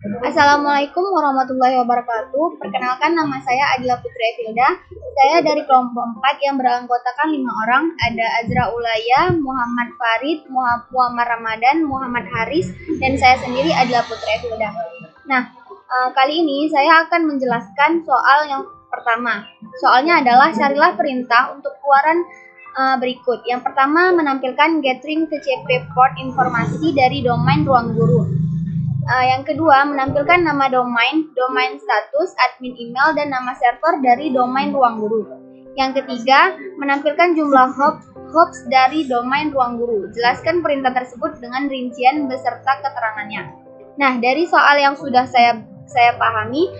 Assalamualaikum warahmatullahi wabarakatuh. Perkenalkan, nama saya Adila Putri Evilda. Saya dari kelompok 4 yang beranggotakan 5 orang. Ada Azra Ulaya, Muhammad Farid, Muhammad Ramadan, Muhammad Haris, dan saya sendiri Adila Putri Evilda. Nah, kali ini saya akan menjelaskan soal yang pertama. Soalnya adalah carilah perintah untuk keluaran berikut. Yang pertama, menampilkan gathering TCP port informasi dari domain ruang guru. Yang kedua, menampilkan nama domain status, admin email, dan nama server dari domain ruang guru. Yang ketiga, menampilkan jumlah hops dari domain ruang guru. Jelaskan perintah tersebut dengan rincian beserta keterangannya. Nah, dari soal yang sudah saya pahami,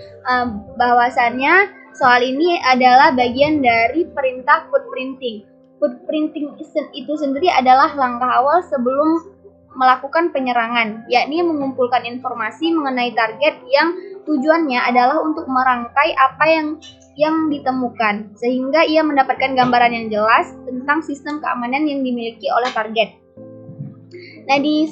bahwasannya soal ini adalah bagian dari perintah footprinting. Footprinting itu sendiri adalah langkah awal sebelum melakukan penyerangan, yakni mengumpulkan informasi mengenai target yang tujuannya adalah untuk merangkai apa yang ditemukan, sehingga ia mendapatkan gambaran yang jelas tentang sistem keamanan yang dimiliki oleh target. Nah, di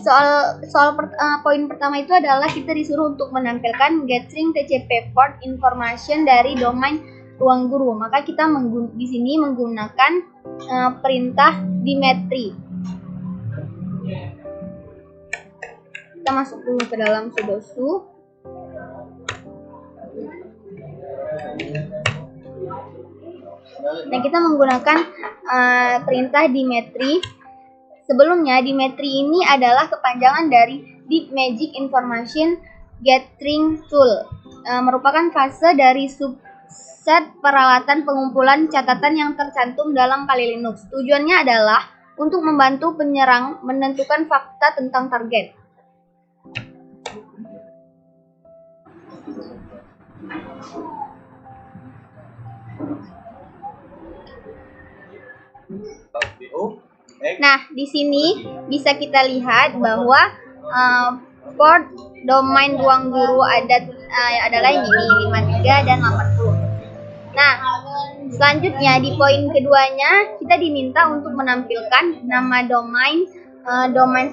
poin pertama itu adalah kita disuruh untuk menampilkan gathering TCP port information dari domain ruang guru. Maka kita di sini menggunakan perintah Dimetri. Kita masuk dulu ke dalam sudoku. Nah, kita menggunakan perintah Dimetri. Sebelumnya, Dimetri ini adalah kepanjangan dari Deep Magic Information Gathering Tool. Merupakan fase dari subset peralatan pengumpulan catatan yang tercantum dalam Kali Linux. Tujuannya adalah untuk membantu penyerang menentukan fakta tentang target. Nah, di sini bisa kita lihat bahwa port domain ruang guru adalah yang ini, 53 dan 80. Nah, selanjutnya di poin keduanya kita diminta untuk menampilkan nama domain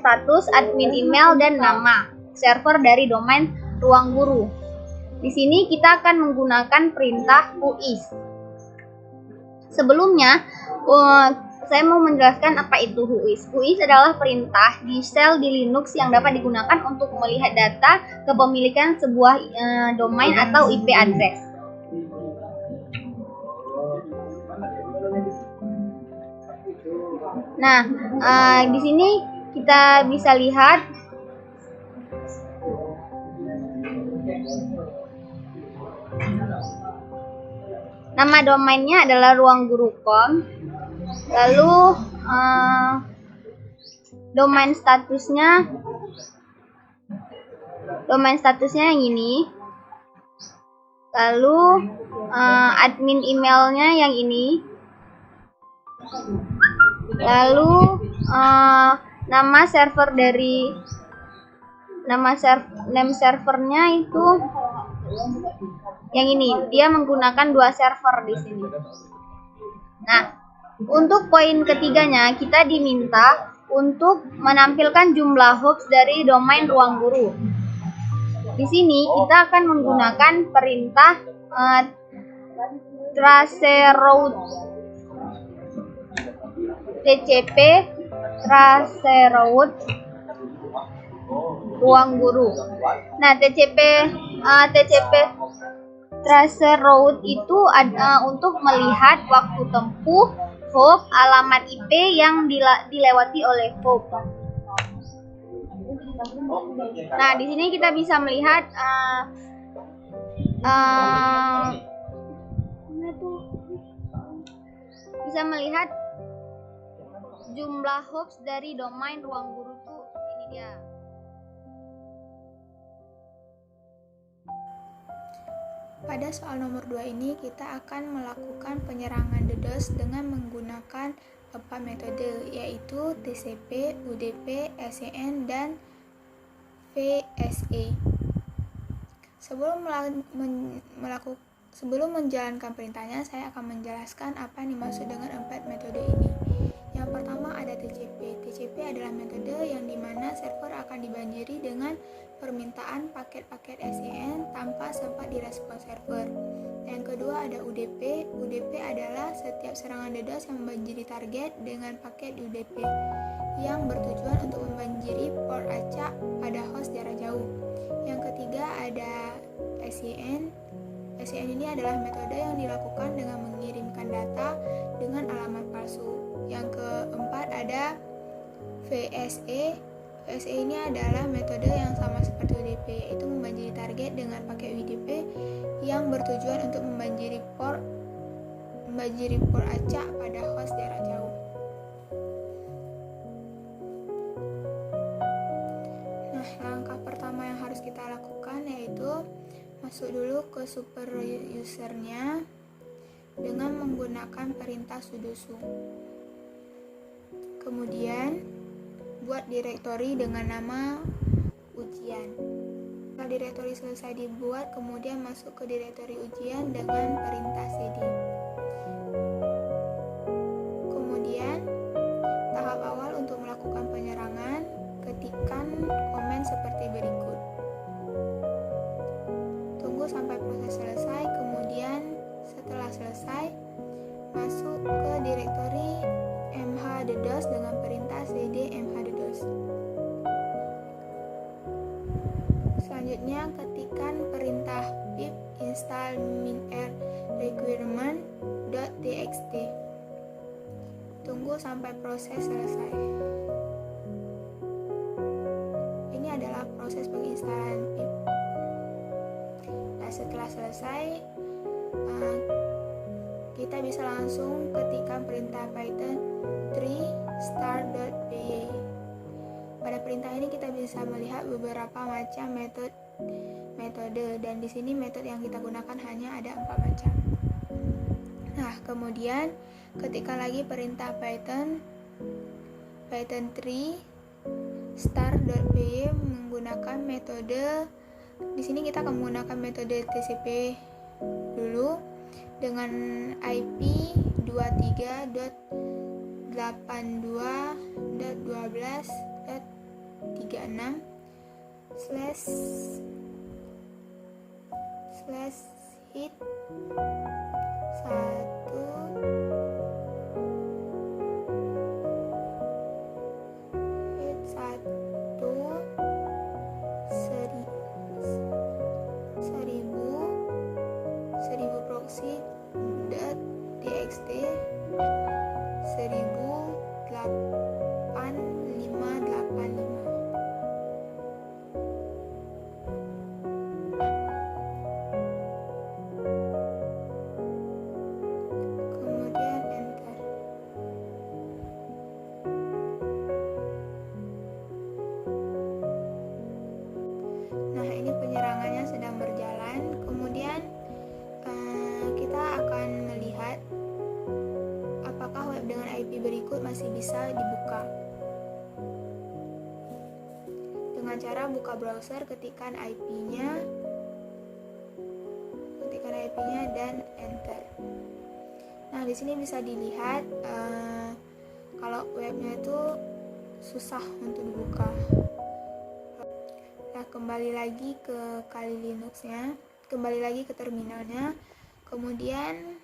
status, admin email, dan nama server dari domain ruang guru. Di sini kita akan menggunakan perintah whois. Sebelumnya, saya mau menjelaskan apa itu whois. Whois adalah perintah di shell di Linux yang dapat digunakan untuk melihat data kepemilikan sebuah domain atau IP address. Nah, di sini kita bisa lihat nama domainnya adalah ruangguru.com. Lalu domain statusnya yang ini. Lalu admin emailnya yang ini. Lalu nama name servernya itu yang ini. Dia menggunakan 2 server di sini. Nah, untuk poin ketiganya kita diminta untuk menampilkan jumlah hops dari domain ruang guru. Di sini kita akan menggunakan perintah traceroute TCP traceroute ruang guru. Nah, TCP traceroute itu untuk melihat waktu tempuh, hop, alamat IP yang dilewati oleh hop. Nah, di sini kita bisa melihat jumlah hops dari domain ruang guru tuh ini dia. Pada soal nomor 2 ini kita akan melakukan penyerangan DDoS dengan menggunakan 4 metode, yaitu TCP, UDP, SCN, dan VSE. Sebelum menjalankan perintahnya, saya akan menjelaskan apa yang dimaksud dengan 4 metode ini. Yang Yang pertama ada TCP. TCP adalah metode yang dimana server akan dibanjiri dengan permintaan paket-paket SYN tanpa sempat direspon server. Yang kedua ada UDP. UDP adalah setiap serangan DDoS yang membanjiri target dengan paket UDP yang bertujuan untuk membanjiri port acak pada host jarak jauh. Yang ketiga ada SYN. SYN ini adalah metode yang dilakukan dengan mengirimkan data dengan alamat palsu. Yang keempat ada VSE. VSE ini adalah metode yang sama seperti UDP, yaitu membanjiri target dengan pakai UDP yang bertujuan untuk membanjiri port acak pada host jarak jauh. Nah, langkah pertama yang harus kita lakukan yaitu masuk dulu ke super usernya dengan menggunakan perintah sudo su. Kemudian buat direktori dengan nama ujian. Setelah direktori selesai dibuat, kemudian masuk ke direktori ujian dengan perintah cd. Kemudian tahap awal untuk melakukan penyerangan, ketikkan komen seperti berikut. Tunggu sampai proses selesai, kemudian setelah selesai masuk ke direktori mhDDoS dengan perintah cd mhDDoS. Selanjutnya ketikkan perintah pip install min-r requirement.txt. Tunggu sampai proses selesai. Ini adalah proses penginstalan pip. Nah, setelah selesai kita bisa langsung ketikkan perintah Python 3 start.py. Pada perintah ini kita bisa melihat beberapa macam metode dan di sini metode yang kita gunakan hanya ada 4 macam. Nah, kemudian ketikkan lagi perintah Python 3 start.py menggunakan metode. Di sini kita akan menggunakan metode TCP dulu dengan IP 23.12.12.36/hit 1000 proxy.txt 108585. Kemudian enter. Nah, ini penyerangannya sedang berjalan. Kemudian kita akan melihat apakah web dengan IP berikut masih bisa dibuka. Dengan cara buka browser, ketikkan IP-nya dan enter. Nah, di sini bisa dilihat kalau webnya itu susah untuk dibuka. Nah, kembali lagi ke Kali Linux-nya, kembali lagi ke terminalnya. Kemudian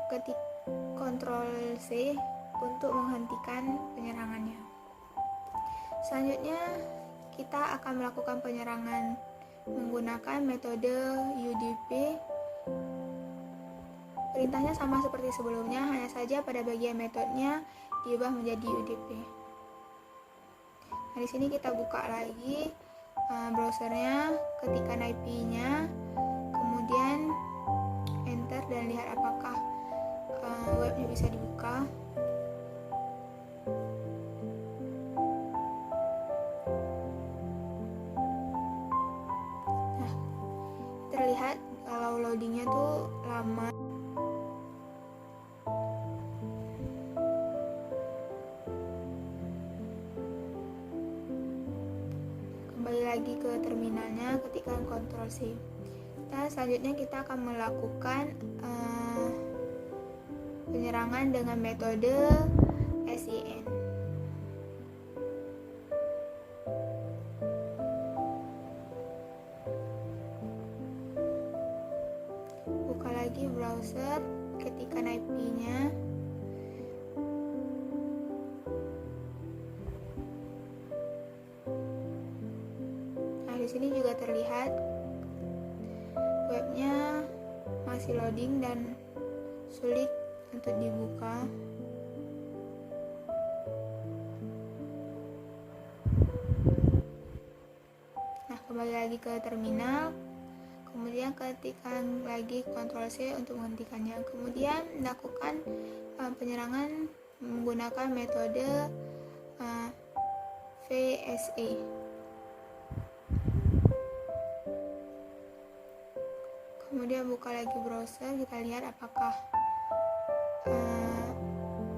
ketik Ctrl C untuk menghentikan penyerangannya. Selanjutnya kita akan melakukan penyerangan menggunakan metode UDP. Perintahnya sama seperti sebelumnya, hanya saja pada bagian metodenya diubah menjadi UDP. Nah, di sini kita buka lagi browsernya, ketikkan IP-nya, kemudian enter dan lihat apakah webnya bisa dibuka. Nah, terlihat kalau loadingnya tuh lama. Kembali lagi ke terminalnya, ketikkan Ctrl C. Nah, selanjutnya kita akan melakukan penyerangan dengan metode SEN. Buka lagi browser, ketikkan IP-nya. Nah, di sini juga terlihat webnya masih loading dan sulit untuk dibuka. Nah, kembali lagi ke terminal. Kemudian ketikkan lagi Ctrl C untuk menghentikannya. Kemudian lakukan penyerangan menggunakan metode VSE. Kemudian buka lagi browser, kita lihat apakah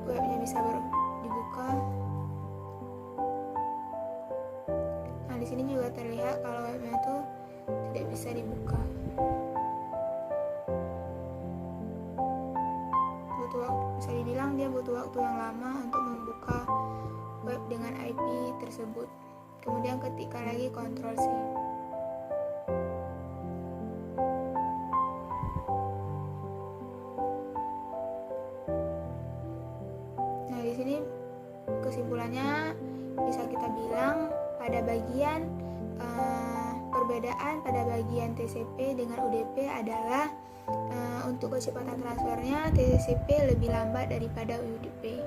webnya bisa dibuka. Nah, di sini juga terlihat kalau webnya itu tidak bisa dibuka. Bisa dibilang dia butuh waktu yang lama untuk membuka web dengan IP tersebut. Kemudian ketikkan lagi Ctrl C. Nah, di sini kesimpulannya bisa kita bilang pada bagian perbedaan pada bagian TCP dengan UDP adalah untuk kecepatan transfernya TCP lebih lambat daripada UDP.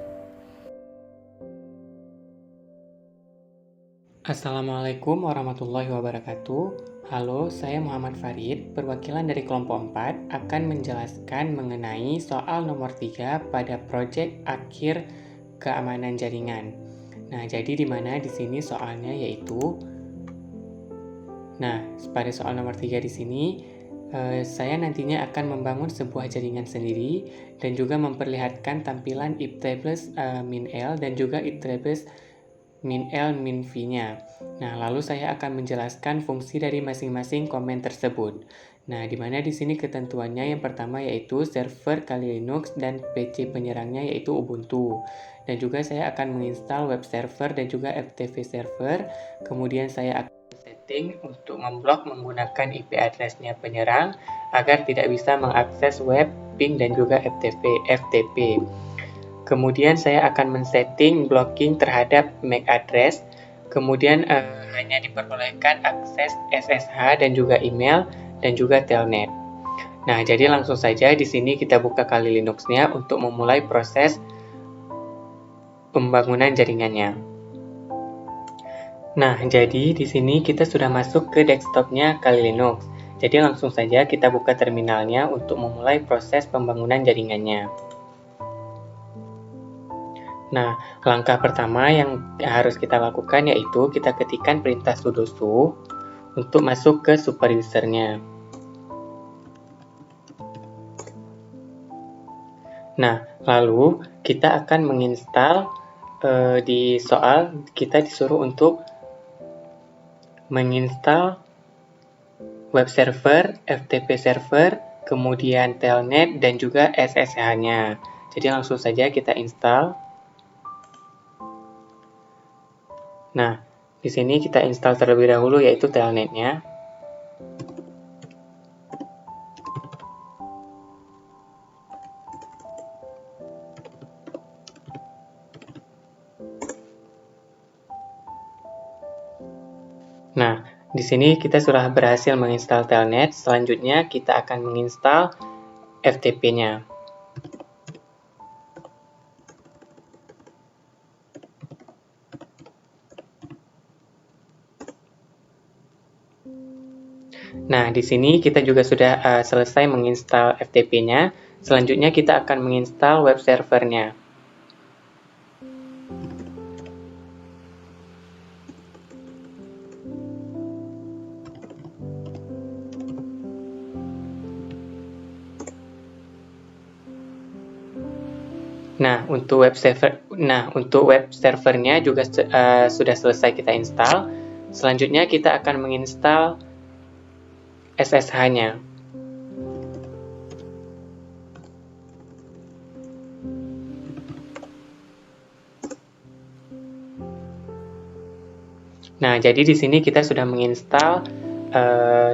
Assalamualaikum warahmatullahi wabarakatuh. Halo, saya Muhammad Farid, perwakilan dari kelompok 4 akan menjelaskan mengenai soal nomor 3 pada proyek akhir keamanan jaringan. Nah, jadi di mana di sini soalnya yaitu pada soal nomor 3 di sini saya nantinya akan membangun sebuah jaringan sendiri dan juga memperlihatkan tampilan IPTables min-L dan juga IPTables min-L min-V-nya. Nah, lalu saya akan menjelaskan fungsi dari masing-masing komen tersebut. Nah, di mana di sini ketentuannya yang pertama yaitu server Kali Linux dan PC penyerangnya yaitu Ubuntu. Dan juga saya akan menginstal web server dan juga FTP server. Kemudian saya akan setting untuk memblok menggunakan IP address-nya penyerang agar tidak bisa mengakses web, ping, dan juga FTP. Kemudian saya akan men-setting blocking terhadap MAC address. Kemudian hanya diperbolehkan akses SSH dan juga email dan juga telnet. Nah, jadi langsung saja di sini kita buka Kali Linux-nya untuk memulai proses pembangunan jaringannya. Nah, jadi di sini kita sudah masuk ke desktop-nya Kali Linux. Jadi langsung saja kita buka terminalnya untuk memulai proses pembangunan jaringannya. Nah, langkah pertama yang harus kita lakukan yaitu kita ketikkan perintah sudo su untuk masuk ke super user-nya. Nah, lalu kita akan menginstal di soal kita disuruh untuk menginstal web server, FTP server, kemudian telnet dan juga SSH-nya. Jadi langsung saja kita install. Nah, di sini kita install terlebih dahulu yaitu telnetnya. Nah, di sini kita sudah berhasil menginstal telnet. Selanjutnya kita akan menginstal FTP-nya. Nah, di sini kita juga sudah selesai menginstal FTP-nya. Selanjutnya kita akan menginstal web servernya. Nah, untuk web servernya juga sudah selesai kita install. Selanjutnya kita akan menginstal SSH-nya. Nah, jadi di sini kita sudah menginstal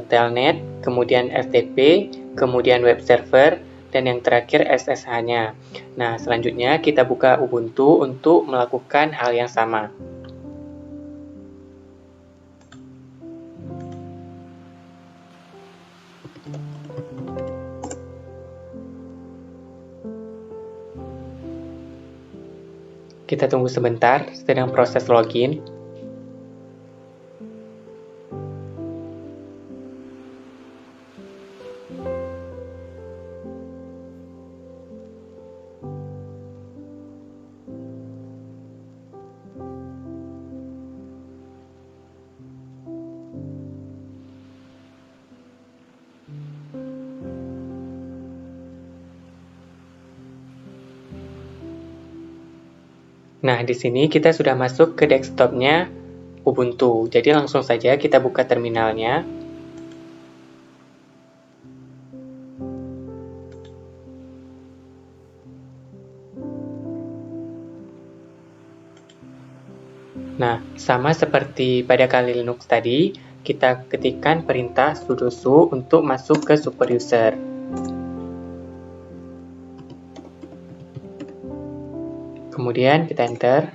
Telnet, kemudian FTP, kemudian web server, dan yang terakhir SSH-nya. Nah, selanjutnya kita buka Ubuntu untuk melakukan hal yang sama. Kita tunggu sebentar, sedang proses login. Nah, di sini kita sudah masuk ke desktopnya Ubuntu. Jadi langsung saja kita buka terminalnya. Nah, sama seperti pada Kali Linux tadi, kita ketikkan perintah sudo su untuk masuk ke super user. Kemudian kita enter.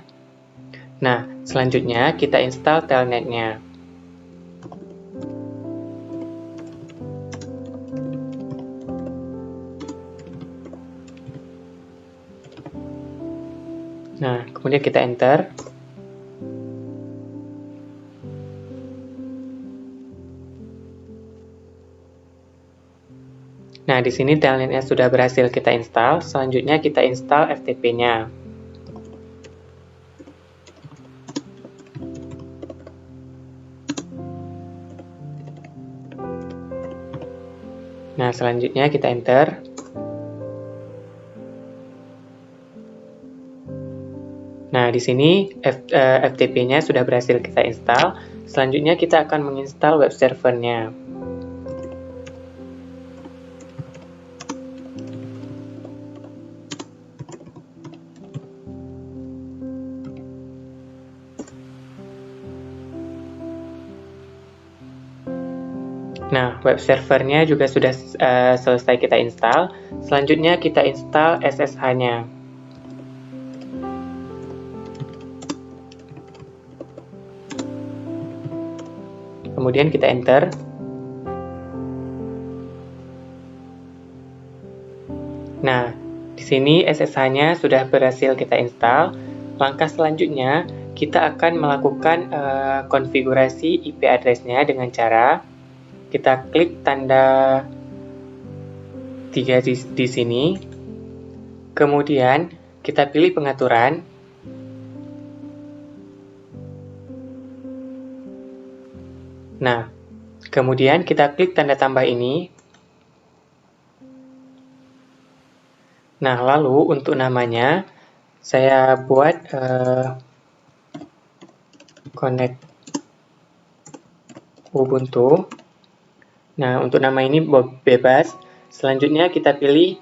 Nah, selanjutnya kita install telnetnya. Nah, kemudian kita enter. Nah, di sini telnetnya sudah berhasil kita install. Selanjutnya kita install FTP-nya. Nah, selanjutnya kita enter. Nah, di sini FTP-nya sudah berhasil kita install. Selanjutnya kita akan menginstal web servernya. Nah, web servernya juga sudah selesai kita install. Selanjutnya kita install SSH-nya. Kemudian kita enter. Nah, di sini SSH-nya sudah berhasil kita install. Langkah selanjutnya, kita akan melakukan konfigurasi IP address-nya dengan cara kita klik tanda 3 di sini. Kemudian kita pilih pengaturan. Nah, kemudian kita klik tanda tambah ini. Nah, lalu untuk namanya, saya buat connect Ubuntu. Nah, untuk nama ini bebas. Selanjutnya kita pilih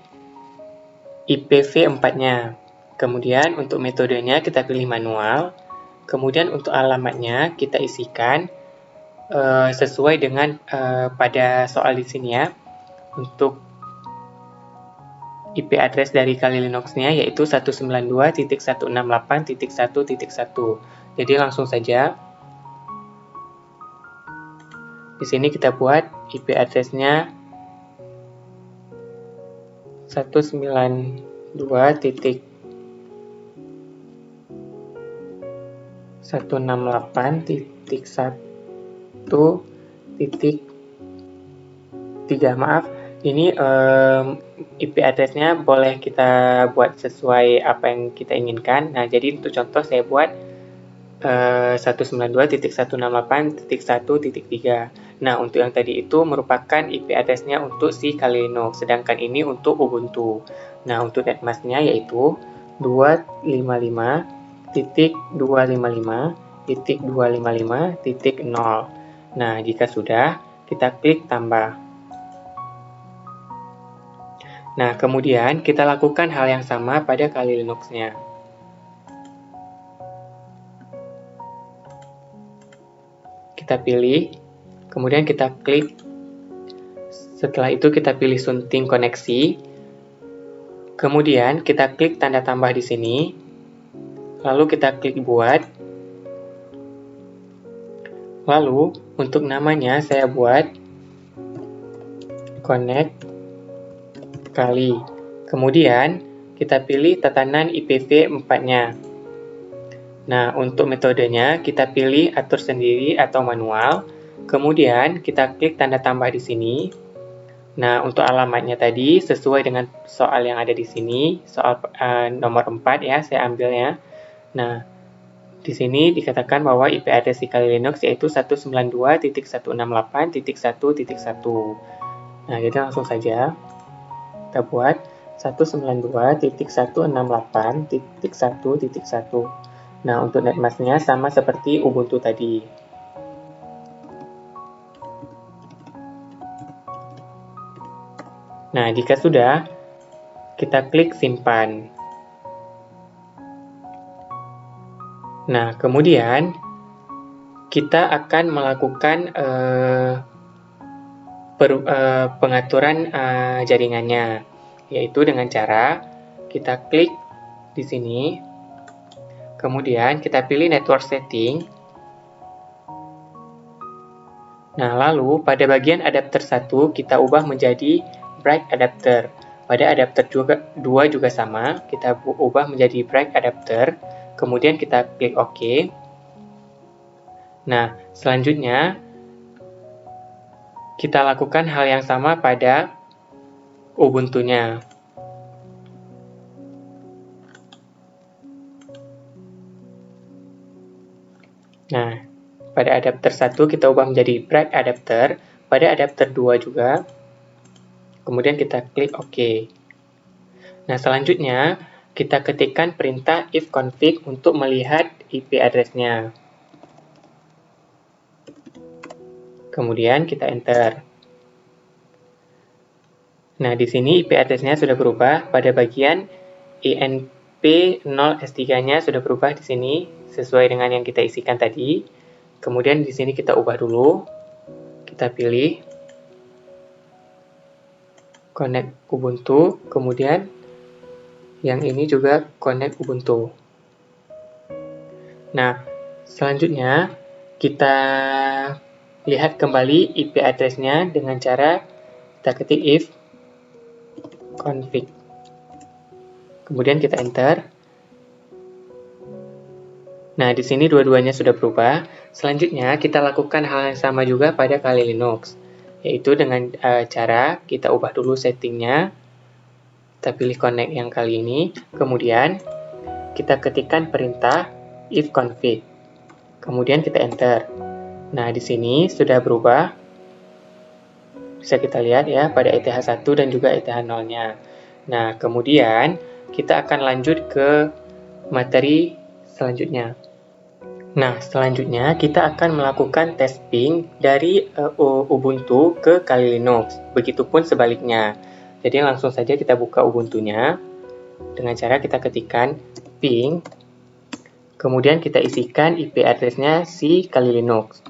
IPv4-nya. Kemudian untuk metodenya kita pilih manual. Kemudian untuk alamatnya kita isikan sesuai dengan pada soal di sini ya. Untuk IP address dari Kali Linux-nya yaitu 192.168.1.1. Jadi langsung saja. Di sini kita buat IP address-nya 192.168.1.3. Maaf, ini IP address-nya boleh kita buat sesuai apa yang kita inginkan. Nah, jadi untuk contoh saya buat 192.168.1.3. Nah, untuk yang tadi itu merupakan IP address-nya untuk si Kali Linux, sedangkan ini untuk Ubuntu. Nah, untuk netmask-nya yaitu 255.255.255.0. Nah, jika sudah, kita klik tambah. Nah, kemudian kita lakukan hal yang sama pada Kali Linux-nya. kita pilih, kemudian kita klik. Setelah itu kita pilih sunting koneksi, kemudian kita klik tanda tambah di sini, lalu kita klik buat. Lalu untuk namanya saya buat connect kali. Kemudian kita pilih tatanan IPv 4-nya. Nah, untuk metodenya kita pilih atur sendiri atau manual. Kemudian kita klik tanda tambah di sini. Nah, untuk alamatnya tadi sesuai dengan soal yang ada di sini, soal nomor 4 ya, saya ambilnya. Nah, di sini dikatakan bahwa IP address di Kali Linux yaitu 192.168.1.1. Nah, jadi langsung saja kita buat 192.168.1.1. Nah, untuk netmasknya sama seperti Ubuntu tadi. Nah, jika sudah, kita klik simpan. Nah, kemudian kita akan melakukan pengaturan jaringannya, yaitu dengan cara kita klik di sini. Kemudian kita pilih network setting. Nah, lalu pada bagian adapter 1 kita ubah menjadi bright adapter. Pada adapter 2 juga sama, kita ubah menjadi bright adapter. Kemudian kita klik OK. Nah, selanjutnya kita lakukan hal yang sama pada Ubuntu-nya. Nah, pada adapter 1 kita ubah menjadi bright adapter, pada adapter 2 juga. Kemudian kita klik OK. Nah, selanjutnya kita ketikkan perintah ifconfig untuk melihat IP address-nya. Kemudian kita enter. Nah, di sini IP address-nya sudah berubah. Pada bagian INP0S3-nya sudah berubah di sini sesuai dengan yang kita isikan tadi. Kemudian di sini kita ubah dulu. Kita pilih connect Ubuntu, kemudian yang ini juga connect Ubuntu. Nah, selanjutnya kita lihat kembali IP address-nya dengan cara kita ketik if config. Kemudian kita enter. Nah, di sini dua-duanya sudah berubah. Selanjutnya, kita lakukan hal yang sama juga pada Kali Linux, yaitu dengan cara kita ubah dulu settingnya. Kita pilih connect yang kali ini. Kemudian, kita ketikkan perintah ifconfig. Kemudian kita enter. Nah, di sini sudah berubah. Bisa kita lihat ya, pada ETH1 dan juga ETH0-nya. Nah, kemudian kita akan lanjut ke materi selanjutnya. Nah, selanjutnya kita akan melakukan tes ping dari Ubuntu ke Kali Linux. Begitupun sebaliknya. Jadi langsung saja kita buka Ubuntu-nya dengan cara kita ketikkan ping, kemudian kita isikan IP address-nya si Kali Linux.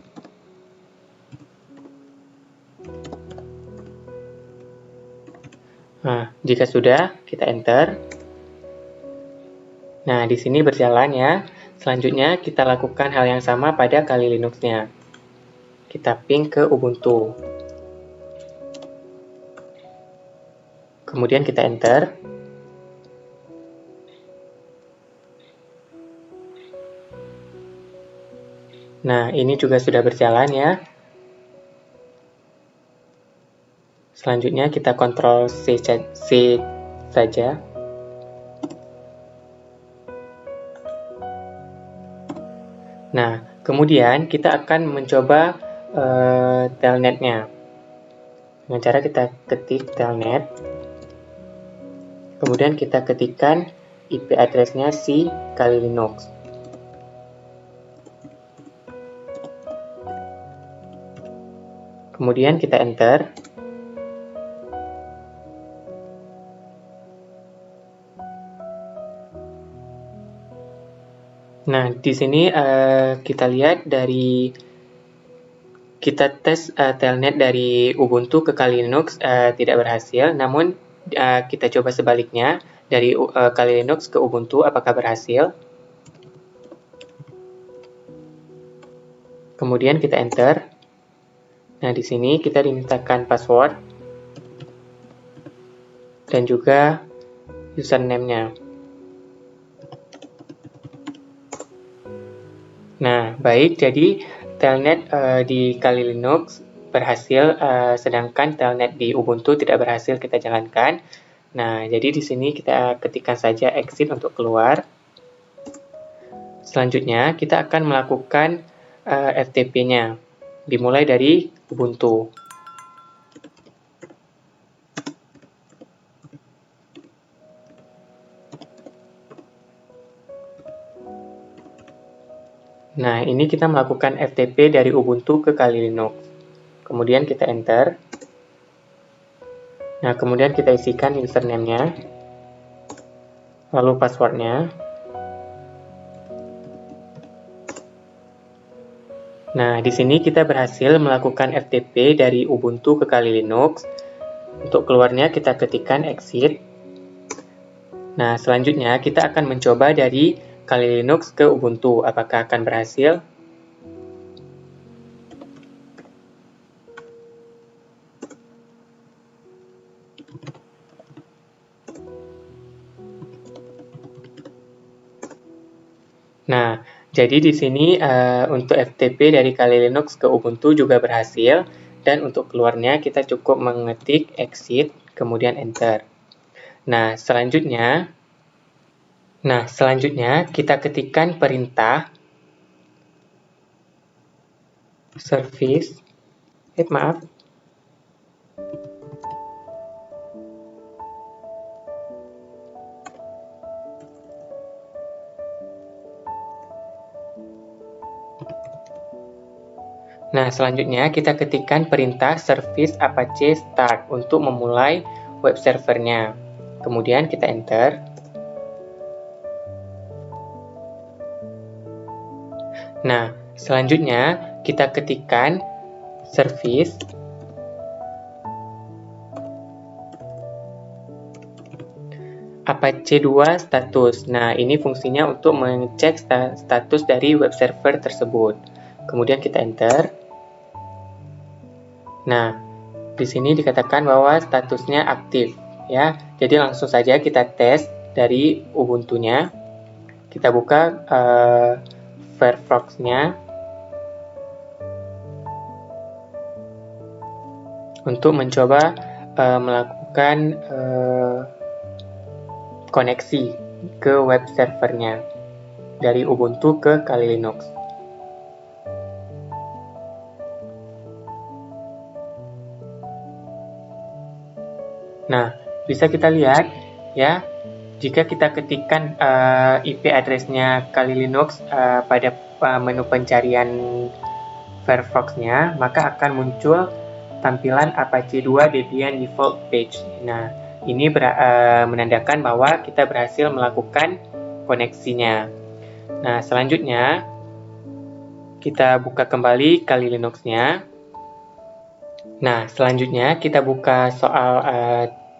Nah, jika sudah, kita enter. Nah, di sini berjalan ya. Selanjutnya, kita lakukan hal yang sama pada Kali Linux-nya. Kita ping ke Ubuntu. Kemudian kita enter. Nah, ini juga sudah berjalan ya. Selanjutnya, kita Ctrl C saja. Nah, kemudian kita akan mencoba telnet-nya. Dengan cara kita ketik telnet, kemudian kita ketikkan IP address-nya si Kali Linux. Kemudian kita enter. Nah, di sini kita lihat dari kita tes telnet dari Ubuntu ke Kali Linux tidak berhasil, namun kita coba sebaliknya, dari Kali Linux ke Ubuntu apakah berhasil. Kemudian kita enter. Nah, di sini kita dimintakan password dan juga username-nya. Nah, baik, jadi telnet di Kali Linux berhasil, sedangkan telnet di Ubuntu tidak berhasil kita jalankan. Nah, jadi di sini kita ketikkan saja exit untuk keluar. Selanjutnya, kita akan melakukan FTP-nya, dimulai dari Ubuntu. Nah, ini kita melakukan FTP dari Ubuntu ke Kali Linux. Kemudian kita enter. Nah, kemudian kita isikan username-nya, lalu password-nya. Nah, di sini kita berhasil melakukan FTP dari Ubuntu ke Kali Linux. Untuk keluarnya kita ketikkan exit. Nah, selanjutnya kita akan mencoba dari Kali Linux ke Ubuntu. Apakah akan berhasil? Nah, jadi di sini untuk FTP dari Kali Linux ke Ubuntu juga berhasil, dan untuk keluarnya kita cukup mengetik exit, kemudian enter. Nah, selanjutnya kita ketikkan perintah service, Nah, selanjutnya kita ketikkan perintah service apache start untuk memulai web servernya. Kemudian kita enter. Nah, selanjutnya kita ketikkan service apache 2 status. Nah, ini fungsinya untuk mengecek status dari web server tersebut. Kemudian kita enter. Nah, di sini dikatakan bahwa statusnya aktif, ya. Jadi langsung saja kita tes dari Ubuntu-nya. Kita buka Firefox-nya untuk mencoba melakukan koneksi ke web servernya dari Ubuntu ke Kali Linux. Nah, bisa kita lihat ya, jika kita ketikkan IP address-nya Kali Linux pada menu pencarian Firefox-nya, maka akan muncul tampilan Apache 2 Debian Default Page. Nah, ini menandakan bahwa kita berhasil melakukan koneksinya. Nah, selanjutnya kita buka kembali Kali Linux-nya. Nah, selanjutnya kita buka soal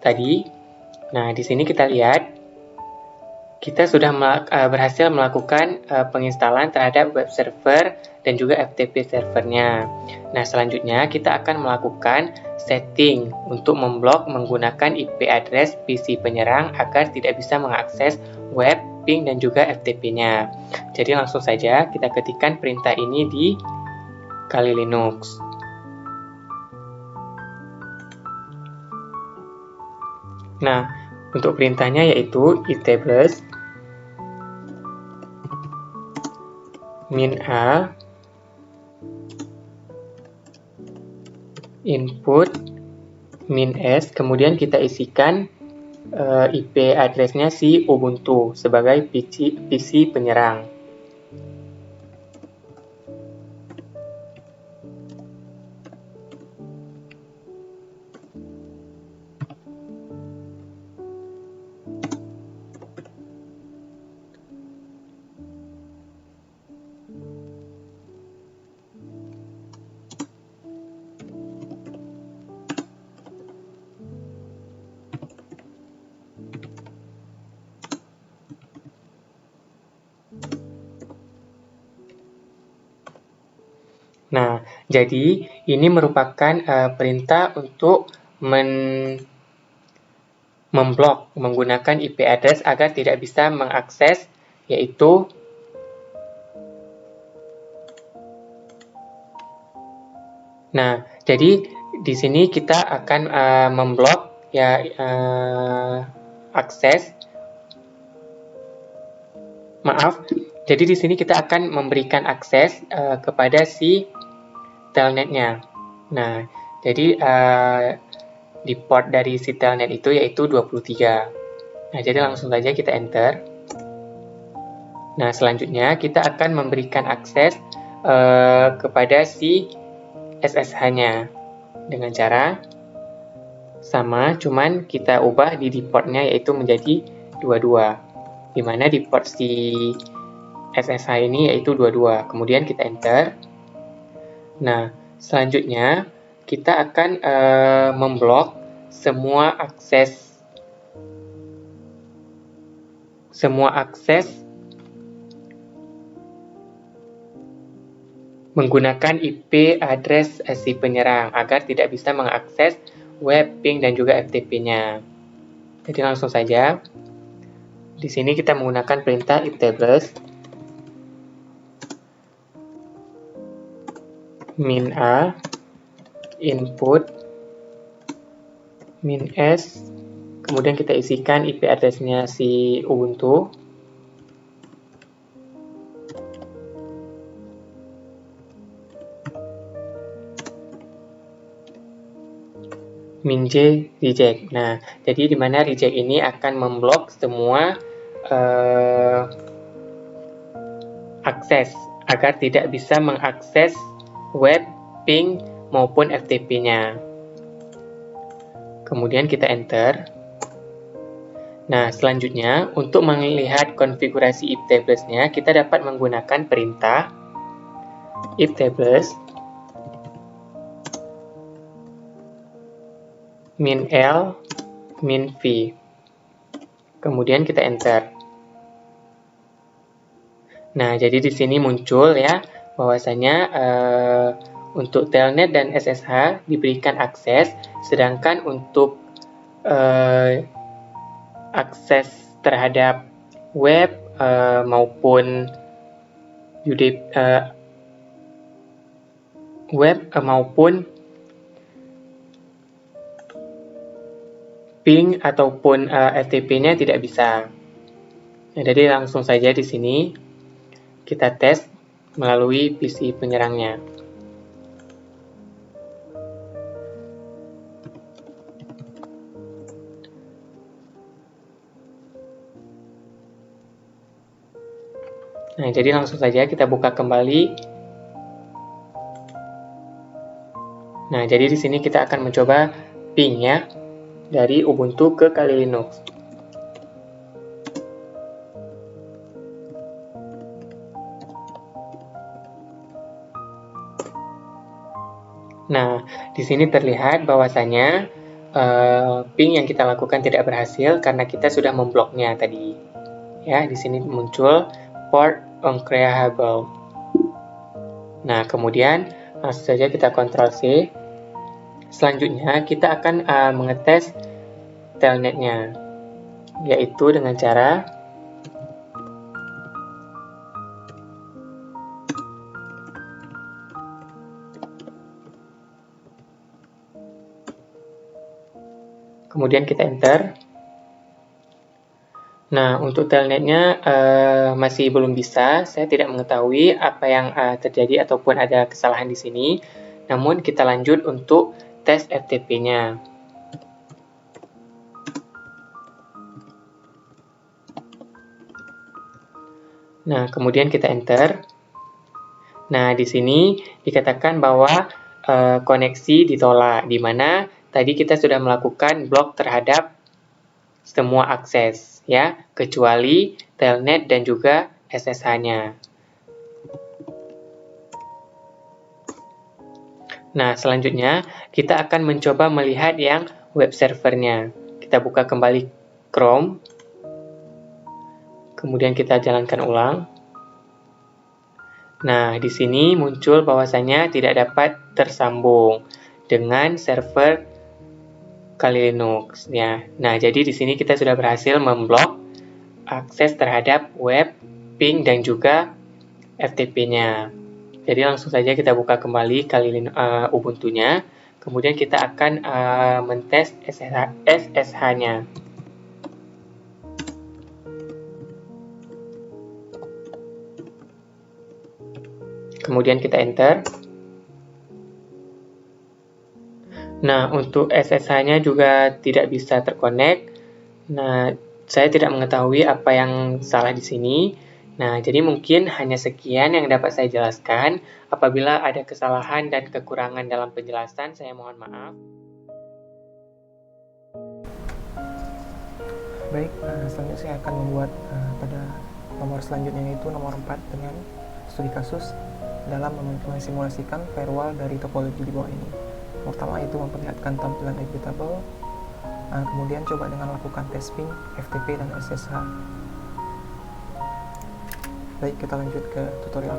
tadi. Nah, di sini kita lihat kita sudah berhasil melakukan penginstalan terhadap web server dan juga FTP servernya. Nah, selanjutnya kita akan melakukan setting untuk memblok menggunakan IP address PC penyerang agar tidak bisa mengakses web, ping, dan juga FTP-nya. Jadi langsung saja kita ketikkan perintah ini di Kali Linux. Nah, untuk perintahnya yaitu itables -a input -s, kemudian kita isikan IP address-nya si Ubuntu sebagai PC penyerang. Jadi, ini merupakan perintah untuk memblok menggunakan IP address agar tidak bisa mengakses, yaitu jadi di sini kita akan memblok ya akses. Jadi di sini kita akan memberikan akses kepada si telnetnya. Nah, jadi di port dari si telnet itu yaitu 23. Nah, jadi langsung saja kita enter. Nah, selanjutnya kita akan memberikan akses kepada si SSH-nya dengan cara sama, cuman kita ubah di portnya yaitu menjadi 22, di mana di port si SSH ini yaitu 22. Kemudian kita enter. Nah, selanjutnya kita akan memblok semua akses menggunakan IP address si penyerang agar tidak bisa mengakses web, ping, dan juga FTP-nya. Jadi langsung saja. Di sini kita menggunakan perintah iftables min a input min s, kemudian kita isikan IP address-nya si Ubuntu. Min j reject. Nah, jadi di mana reject ini akan memblok semua akses agar tidak bisa mengakses web, ping, maupun FTP-nya. Kemudian kita enter. Nah, selanjutnya untuk melihat konfigurasi iftables-nya, kita dapat menggunakan perintah iftables min L min V. Kemudian kita enter. Nah, jadi di sini muncul ya bahwasanya untuk telnet dan SSH diberikan akses, sedangkan untuk akses terhadap web maupun maupun ping ataupun FTP-nya tidak bisa. Nah, jadi langsung saja di sini kita tes melalui PC penyerangnya. Nah, jadi langsung saja kita buka kembali. Nah, jadi di sini kita akan mencoba ping ya, dari Ubuntu ke Kali Linux. Nah, di sini terlihat bahwasanya ping yang kita lakukan tidak berhasil karena kita sudah membloknya tadi. Ya, di sini muncul port uncreable. Nah, kemudian langsung saja kita Ctrl C. Selanjutnya kita akan mengetes telnetnya, yaitu dengan cara kemudian kita enter. Nah, untuk telnetnya masih belum bisa, saya tidak mengetahui apa yang terjadi ataupun ada kesalahan di sini. Namun kita lanjut untuk tes FTP-nya. Nah, kemudian kita enter. Nah, di sini dikatakan bahwa koneksi ditolak, di mana tadi kita sudah melakukan blok terhadap semua akses, ya, kecuali telnet dan juga SSH-nya. Nah, selanjutnya kita akan mencoba melihat yang web servernya. Kita buka kembali Chrome, kemudian kita jalankan ulang. Nah, di sini muncul bahwasanya tidak dapat tersambung dengan server Kali Linux ya. Nah, jadi di sini kita sudah berhasil memblok akses terhadap web, ping, dan juga FTP-nya. Jadi langsung saja kita buka kembali Ubuntu-nya. Kemudian kita akan mentes SSH-nya. Kemudian kita enter. Nah, untuk SSH-nya juga tidak bisa terkonek. Nah, saya tidak mengetahui apa yang salah di sini. Nah, jadi mungkin hanya sekian yang dapat saya jelaskan. Apabila ada kesalahan dan kekurangan dalam penjelasan, saya mohon maaf. Baik, selanjutnya saya akan membuat pada nomor selanjutnya, yaitu nomor 4 dengan studi kasus dalam mensimulasikan firewall dari topologi di bawah ini. Pertama itu memperlihatkan tampilan IP table, kemudian coba dengan lakukan tes ping, FTP, dan SSH. Baik, kita lanjut ke tutorial.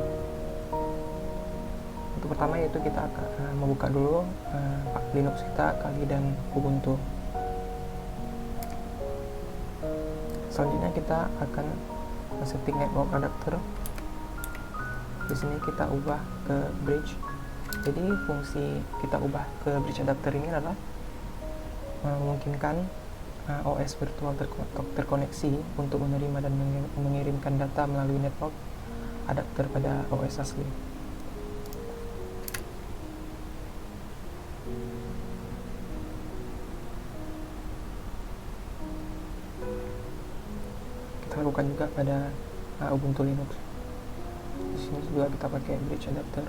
Untuk pertama yaitu kita akan membuka dulu Linux kita, Kali dan Ubuntu. Selanjutnya kita akan setting network adapter. Di sini kita ubah ke bridge. Jadi fungsi kita ubah ke bridge adapter ini adalah memungkinkan OS virtual terkoneksi untuk menerima dan mengirimkan data melalui network adapter pada OS asli. Kita lakukan juga pada Ubuntu Linux. Di sini juga kita pakai bridge adapter.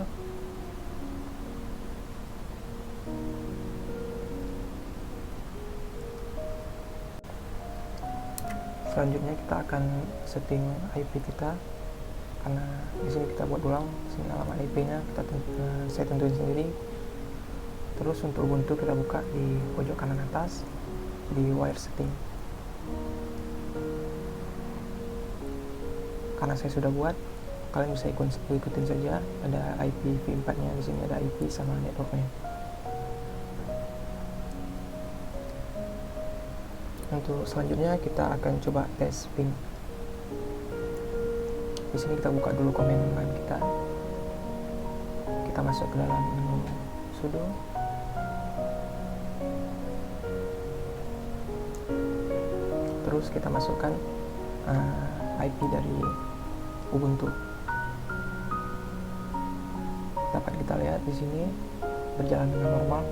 Selanjutnya kita akan setting IP kita, karena di sini kita buat ulang. Sini alamat IP-nya saya tentuin sendiri. Terus untuk Ubuntu kita buka di pojok kanan atas di wire setting. Karena saya sudah buat, kalian bisa ikutin saja. Ada IP v4-nya, di sini ada IP sama networknya. Untuk selanjutnya kita akan coba tes ping. Di sini kita buka dulu command kita. Kita masuk ke dalam menu sudo. Terus kita masukkan IP dari Ubuntu. Dapat kita lihat di sini berjalan dengan normal.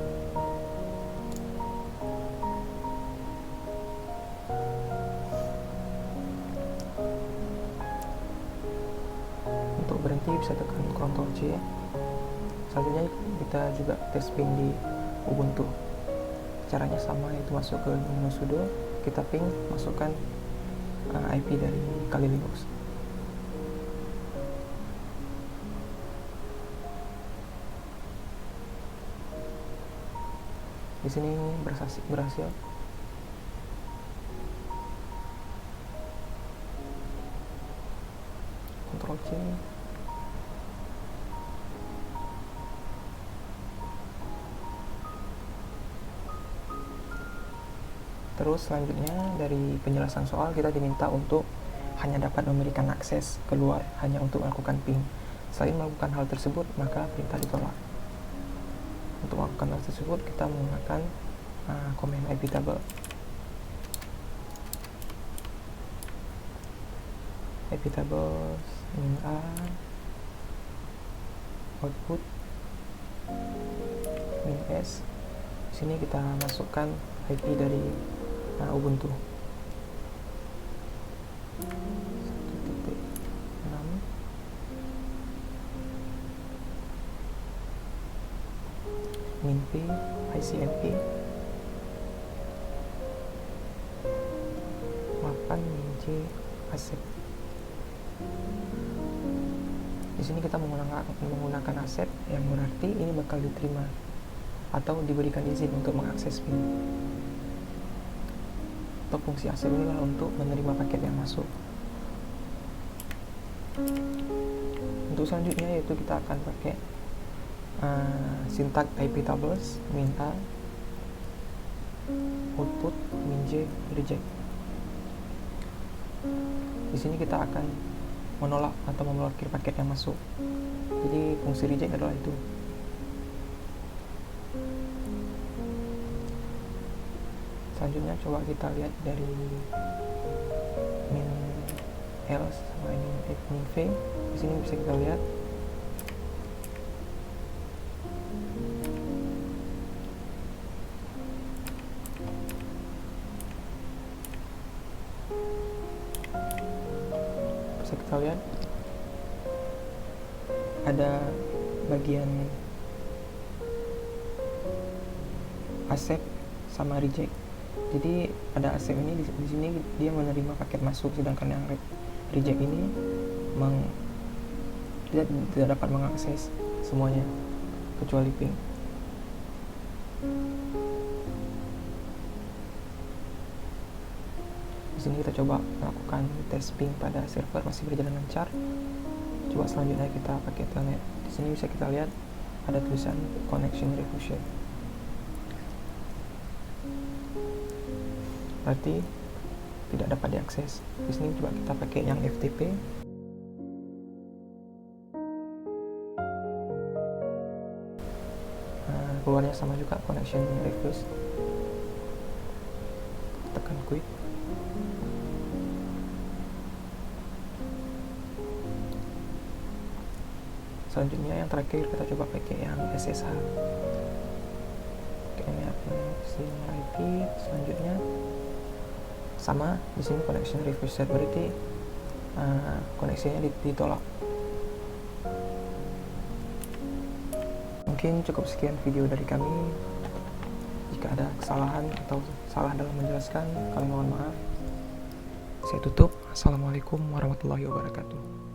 Untuk berhenti bisa tekan Ctrl C. Selanjutnya kita juga tes ping di Ubuntu. Caranya sama, yaitu masuk ke menu sudo, kita ping, masukkan IP dari Kali Linux. Di sini berhasil. Ctrl C. Terus selanjutnya dari penjelasan soal kita diminta untuk hanya dapat memberikan akses keluar hanya untuk melakukan ping. Selain melakukan hal tersebut, maka perintah ditolak. Untuk melakukan hal tersebut kita menggunakan command IP table. IP table -a output -s. Di sini kita masukkan IP dari Ubuntu 1.6 min-p ICMP 8 min-c ASEP. Di sini kita menggunakan ASEP, yang berarti ini bakal diterima atau diberikan izin untuk mengakses pin. Atau fungsi ASEP ini adalah untuk menerima paket yang masuk. Untuk Untuk selanjutnya yaitu kita akan pakai syntax IP tables min A, output min J, reject. Di sini kita akan menolak atau memblokir paket yang masuk. Jadi fungsi reject adalah itu. Selanjutnya coba kita lihat dari min L sama min V. Di sini bisa kita lihat ada bagian accept sama reject. Jadi ada accept ini di sini dia menerima paket masuk, sedangkan yang reject ini tidak dapat mengakses semuanya kecuali ping. Di sini kita coba melakukan tes ping pada server masih berjalan lancar. Coba selanjutnya kita pakai telnet. Di sini bisa kita lihat ada tulisan connection refused. Berarti tidak dapat diakses. Di sini coba kita pakai yang FTP. Keluarnya sama juga, connection refused. Tekan quit. Selanjutnya yang terakhir kita coba pakai yang SSH. Oke, ini IP. Selanjutnya sama, di sini connection refused, berarti koneksinya ditolak. Mungkin cukup sekian video dari kami. Jika ada kesalahan atau salah dalam menjelaskan, kami mohon maaf. Saya tutup. Assalamualaikum warahmatullahi wabarakatuh.